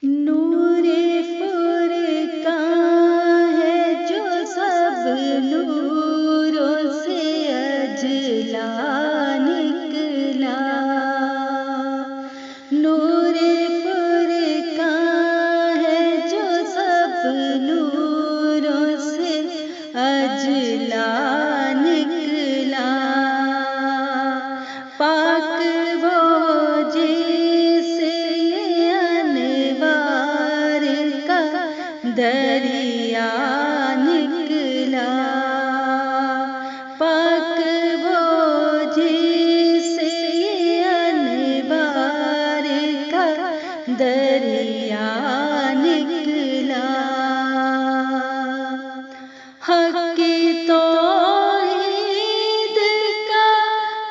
نور فرقاں ہے جو سب نوروں سے اجلا نکلا، نور فرقاں ہے جو سب نوروں سے اجلا نکلا، پاک وہ دریا نکلا، پاک وہ جس سے انوار کا دریا نکلا، حق کی توحید کا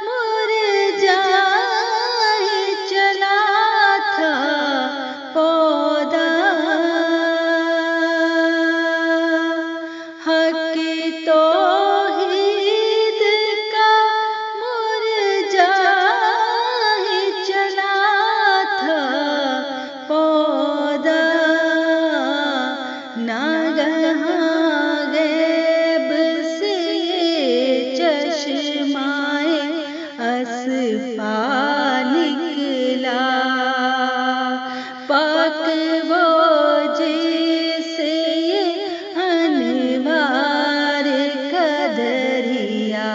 مرجع چلا تھا پودا، توحید کا مرجع چلا تھا پودا، ناگہاں غیب سے چشمائے اصفا نکلا، پاک وہ جسے دریا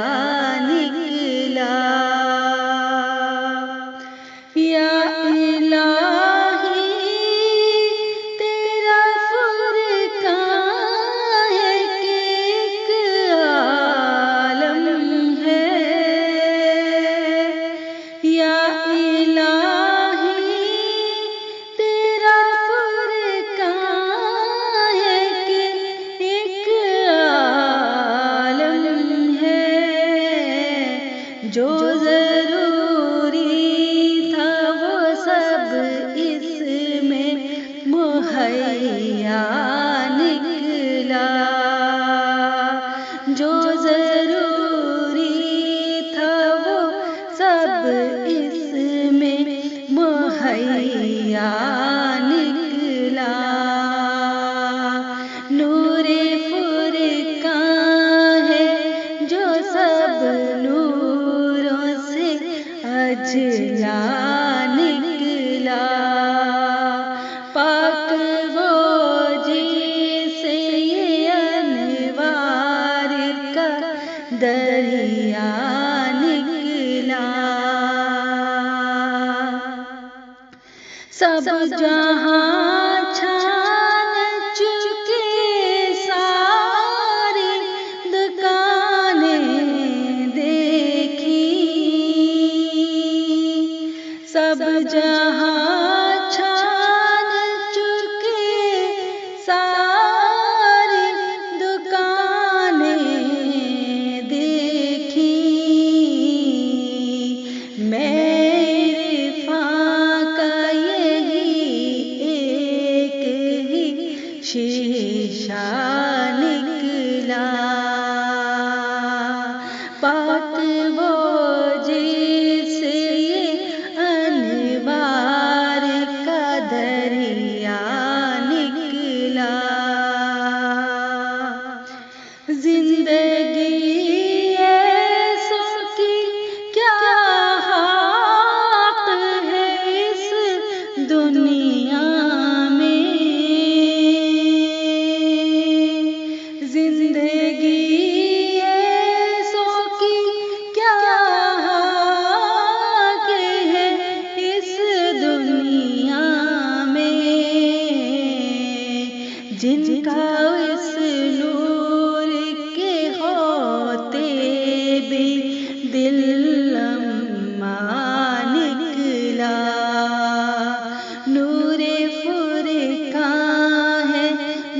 نکلا، یا الہی تیرا فرقاں ہے کہ ایک عالم ہے، یا الہی تیرا فرقاں ہے کہ ایک جو ضروری تھا وہ سب اس میں مہیا نکلا، جو ضروری تھا وہ سب اس میں مہیا نکلا، نور فرقاں ہے جو سب اجلا نکلا، پاک وہ جسے انوار کا دریا نکلا، سب جہاں چھان چکے ساری دکانیں سب جہاں چھان چکے ساری دکانیں دیکھی، میں عرفان کا یہی ایک ہی شیشہ نکلا، پاک وہ زندگی ایسوں کی کیا حق ہے اس دنیا میں، زندگی ایسوں کی کیا حق ہے اس دنیا میں، جن کا اس دل لمع نکلا، نور فرقاں ہے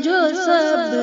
جو سب